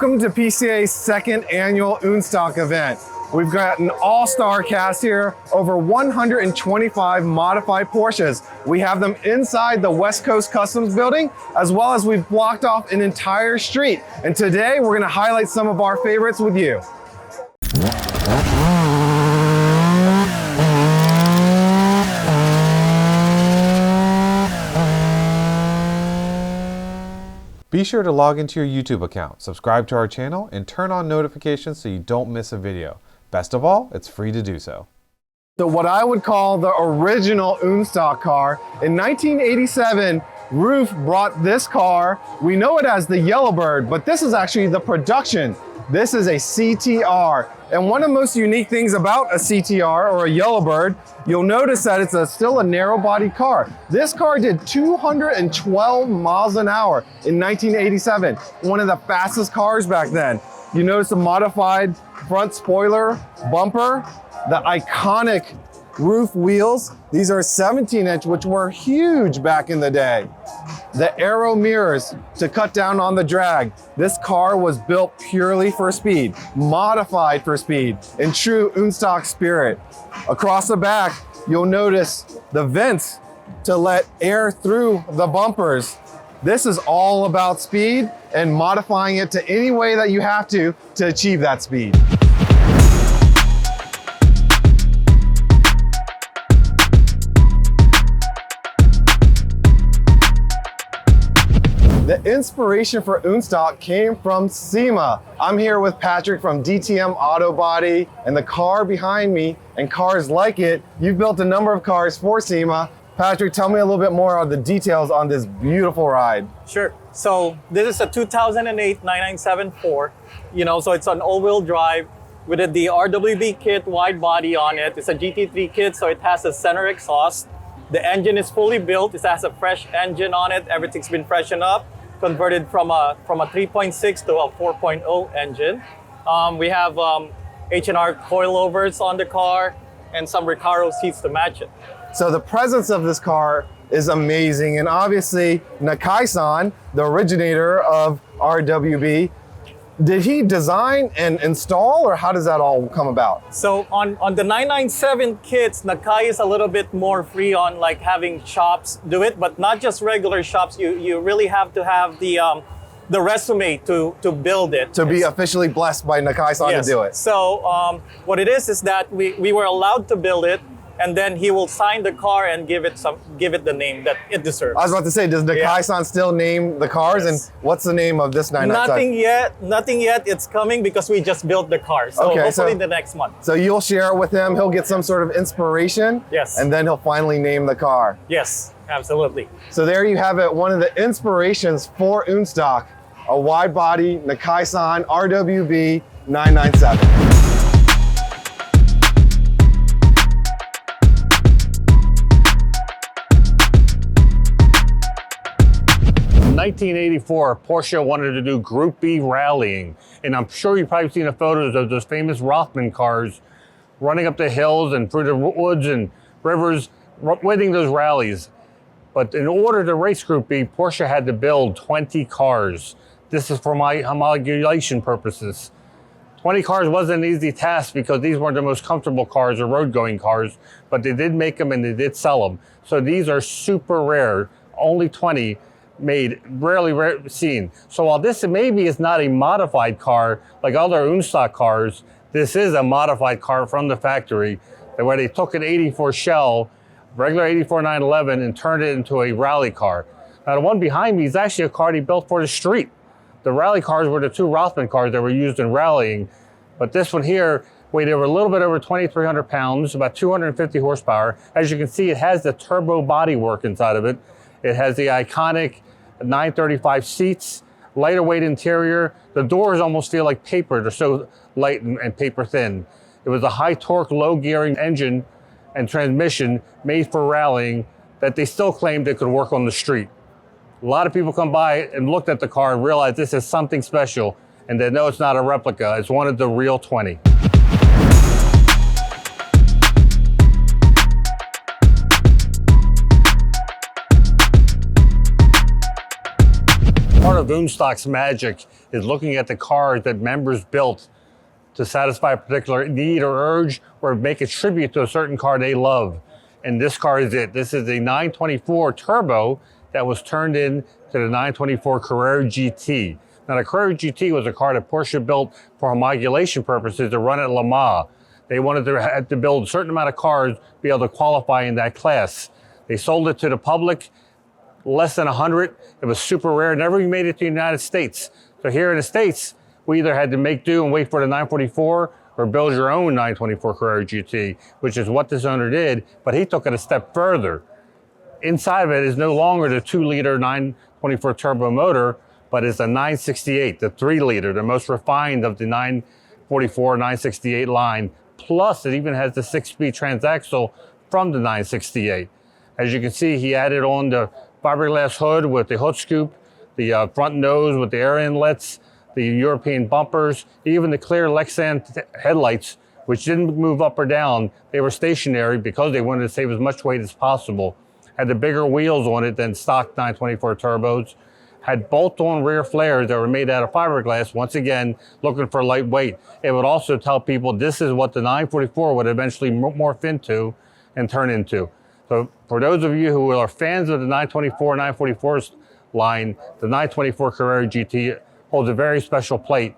Welcome to PCA's second annual ÜnStock event. We've got an all-star cast here, over 125 modified Porsches. We have them inside the West Coast Customs building, as well as we've blocked off an entire street. And today we're gonna highlight some of our favorites with you. Be sure to log into your YouTube account, subscribe to our channel, and turn on notifications so you don't miss a video. Best of all, it's free to do so. So what I would call the original ÜnStock car, in 1987, Roof brought this car. We know it as the Yellowbird, but this is actually the production. This is a CTR. And one of the most unique things about a CTR or a Yellowbird, you'll notice that it's still a narrow body car. This car did 212 miles an hour in 1987. One of the fastest cars back then. You notice the modified front spoiler bumper, the iconic roof wheels. These are 17-inch, which were huge back in the day. The aero mirrors to cut down on the drag. This car was built purely for speed, modified for speed, in true ÜnStock spirit. Across the back, you'll notice the vents to let air through the bumpers. This is all about speed and modifying it to any way that you have to achieve that speed. The inspiration for ÜnStock came from SEMA. I'm here with Patrick from DTM Auto Body, and the car behind me and cars like it. You've built a number of cars for SEMA. Patrick, tell me a little bit more on the details on this beautiful ride. Sure. So this is a 2008 9974. So it's an all-wheel drive. We did the RWB kit, wide body on it. It's a GT3 kit, so it has a center exhaust. The engine is fully built. It has a fresh engine on it. Everything's been freshened up, converted from a 3.6 to a 4.0 engine. We have H&R coilovers on the car and some Recaro seats to match it. So the presence of this car is amazing. And obviously, Nakai-san, the originator of RWB, did he design and install, or how does that all come about? So on the 997 kits, Nakai is a little bit more free on like having shops do it, but not just regular shops. You really have to have the resume to build it. To be officially blessed by Nakai-san to do it. So what it is that we were allowed to build it, and then he will sign the car and give it the name that it deserves. I was about to say, does Nakai-san still name the cars? Yes. And what's the name of this 997? Nothing yet. It's coming because we just built the car. So okay, hopefully the next month. So you'll share it with him. He'll get some sort of inspiration. Yes. And then he'll finally name the car. Yes, absolutely. So there you have it. One of the inspirations for ÜnStock, a wide body Nakai-san RWB 997. 1984, Porsche wanted to do Group B rallying, and I'm sure you've probably seen the photos of those famous Rothman cars running up the hills and through the woods and rivers, winning those rallies. But in order to race Group B, Porsche had to build 20 cars. This is for my homologation purposes. 20 cars wasn't an easy task because these weren't the most comfortable cars or road-going cars, but they did make them and they did sell them. So these are super rare, only 20 made, rarely seen. So while this maybe is not a modified car like other ÜnStock cars, this is a modified car from the factory where they took an 84 shell, regular 84 911, and turned it into a rally car. Now the one behind me is actually a car they built for the street. The rally cars were the two Rothman cars that were used in rallying, but this one here weighed over a little bit over 2,300 pounds, about 250 horsepower. As you can see, it has the turbo bodywork inside of it. It has the iconic 935 seats, lighter weight interior. The doors almost feel like paper. They're so light and paper thin. It was a high torque, low gearing engine and transmission made for rallying that they still claimed it could work on the street. A lot of people come by and looked at the car and realized this is something special, and they know it's not a replica. It's one of the real 20. of ÜnStock's magic is looking at the cars that members built to satisfy a particular need or urge, or make a tribute to a certain car they love. And this car is it. This is a 924 Turbo that was turned in to the 924 Carrera GT. Now, the Carrera GT was a car that Porsche built for homologation purposes to run at Le Mans. They wanted to have to build a certain amount of cars to be able to qualify in that class. They sold it to the public, less than 100. It was super rare, never even made it to the United States. So here in the States, we either had to make do and wait for the 944 or build your own 924 Carrera GT, which is what this owner did, but he took it a step further. Inside of it is no longer the 2-liter 924 turbo motor, but it's a 968, the 3-liter, the most refined of the 944, 968 line. Plus, it even has the 6-speed transaxle from the 968. As you can see, he added on the fiberglass hood with the hood scoop, the front nose with the air inlets, the European bumpers, even the clear Lexan headlights, which didn't move up or down. They were stationary because they wanted to save as much weight as possible. Had the bigger wheels on it than stock 924 turbos. Had bolt-on rear flares that were made out of fiberglass, once again, looking for lightweight. It would also tell people this is what the 944 would eventually morph into and turn into. So for those of you who are fans of the 924, 944 line, the 924 Carrera GT holds a very special plate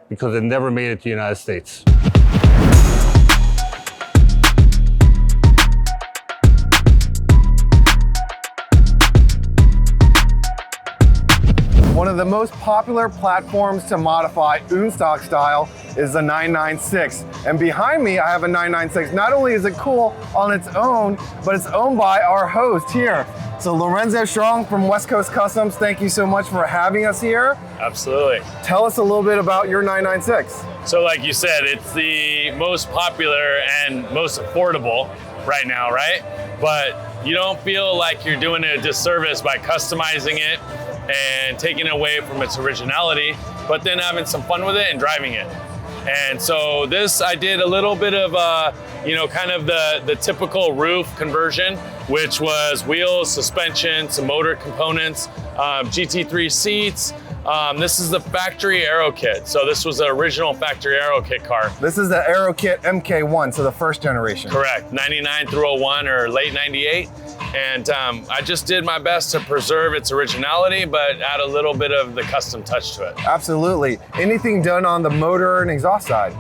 because it never made it to the United States. One of the most popular platforms to modify ÜnStock style is the 996. And behind me, I have a 996. Not only is it cool on its own, but it's owned by our host here. So Lorenzo Strong from West Coast Customs, thank you so much for having us here. Absolutely. Tell us a little bit about your 996. So like you said, it's the most popular and most affordable right now, right? But you don't feel like you're doing it a disservice by customizing it and taking it away from its originality, but then having some fun with it and driving it. And so this, I did a little bit of, kind of the typical roof conversion, which was wheels, suspension, some motor components, GT3 seats. This is the factory aero kit. So this was the original factory aero kit car. This is the Aero Kit MK1, so the first generation. Correct, 99 through 01 or late 98. And I just did my best to preserve its originality, but add a little bit of the custom touch to it. Absolutely. Anything done on the motor and exhaust side?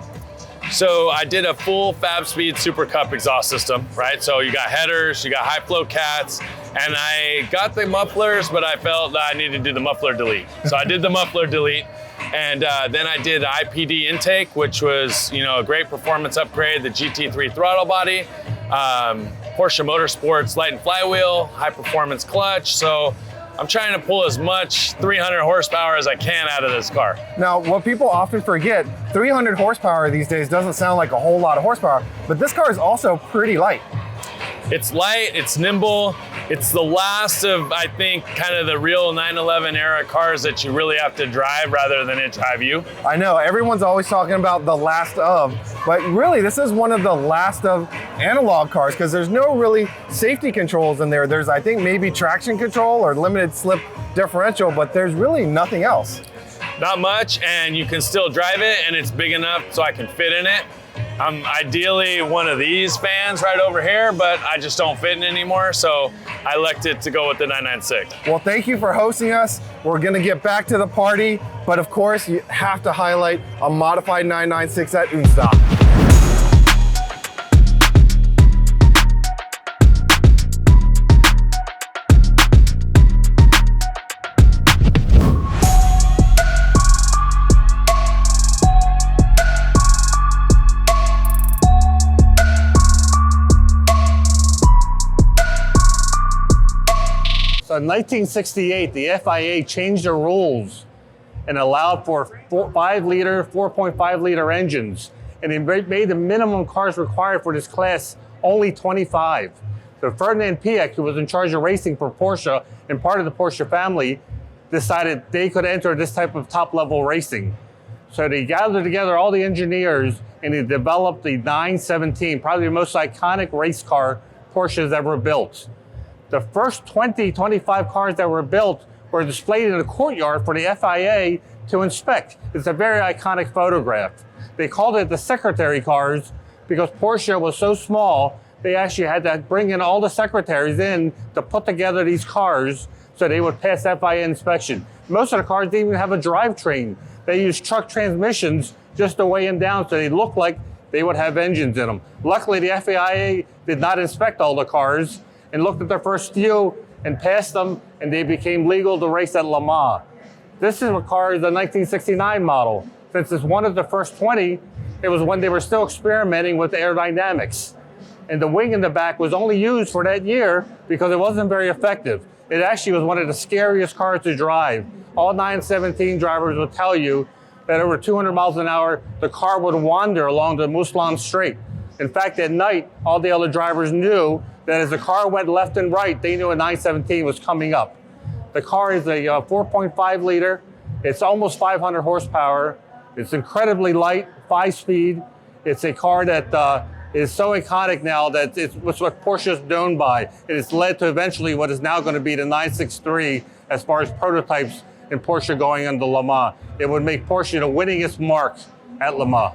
So I did a full Fab Speed Super Cup exhaust system, right? So you got headers, you got high flow cats, and I got the mufflers, but I felt that I needed to do the muffler delete. So I did the muffler delete, and then I did IPD intake, which was, a great performance upgrade, the GT3 throttle body, Porsche Motorsports light and flywheel, high performance clutch. So I'm trying to pull as much 300 horsepower as I can out of this car. Now, what people often forget, 300 horsepower these days doesn't sound like a whole lot of horsepower, but this car is also pretty light. It's light, it's nimble. It's the last of, I think, kind of the real 911 era cars that you really have to drive rather than it drive you. I know, everyone's always talking about the last of, but really this is one of the last of analog cars because there's no really safety controls in there. There's, I think, maybe traction control or limited slip differential, but there's really nothing else. Not much, and you can still drive it, and it's big enough so I can fit in it. I'm ideally one of these fans right over here, but I just don't fit in anymore, so I elected to go with the 996. Well, thank you for hosting us. We're gonna get back to the party, but of course, you have to highlight a modified 996 at ÜnStock. So in 1968, the FIA changed the rules and allowed for 5-liter, 4.5-liter engines. And it made the minimum cars required for this class only 25. So Ferdinand Piëch, who was in charge of racing for Porsche and part of the Porsche family, decided they could enter this type of top-level racing. So they gathered together all the engineers and they developed the 917, probably the most iconic race car Porsche has ever built. The first 20, 25 cars that were built were displayed in the courtyard for the FIA to inspect. It's a very iconic photograph. They called it the secretary cars because Porsche was so small, they actually had to bring in all the secretaries in to put together these cars so they would pass FIA inspection. Most of the cars didn't even have a drivetrain. They used truck transmissions just to weigh them down so they looked like they would have engines in them. Luckily, the FIA did not inspect all the cars and looked at the first few and passed them, and they became legal to race at Le Mans. This is a car, the 1969 model. Since it's one of the first 20, it was when they were still experimenting with aerodynamics. And the wing in the back was only used for that year because it wasn't very effective. It actually was one of the scariest cars to drive. All 917 drivers will tell you that over 200 miles an hour, the car would wander along the Mousseline Strait. In fact, at night, all the other drivers knew that as the car went left and right, they knew a 917 was coming up. The car is a 4.5 liter. It's almost 500 horsepower. It's incredibly light, 5-speed. It's a car that is so iconic now that it's what Porsche is known by. It has led to eventually what is now going to be the 963 as far as prototypes in Porsche going into Le Mans. It would make Porsche the winningest mark at Le Mans.